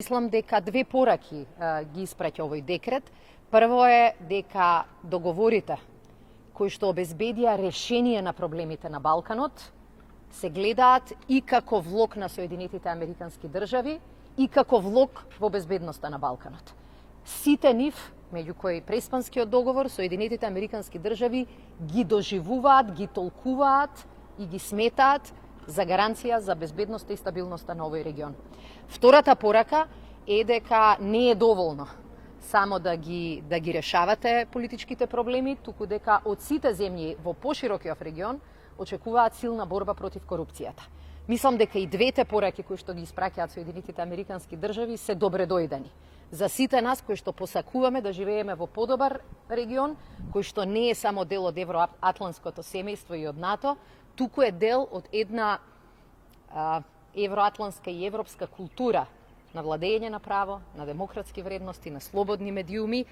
Мислам дека две пораки ги испраќа овој декрет. Прво е дека договорите кои што обезбедија решение на проблемите на Балканот се гледаат и како влог на Соединетите Американски држави и како влог во безбедноста на Балканот. Сите нив, меѓу кои Преспанскиот договор, Соединетите Американски држави ги доживуваат, ги толкуваат и ги сметаат за гаранција за безбедноста и стабилноста на овој регион. Втората порака е дека не е доволно само да ги решавате политичките проблеми, туку дека од сите земји во поширокиот регион очекуваат силна борба против корупцијата. Мислам дека и двете пораки кои што ги испраќаат Соединетите Американски држави се добре дојдени за сите нас кои што посакуваме да живееме во подобар регион, кој што не е само дел од евроатлантското семејство и од НАТО, туку е дел од една евроатлантска и европска култура на владење на право, на демократски вредности, на слободни медиуми,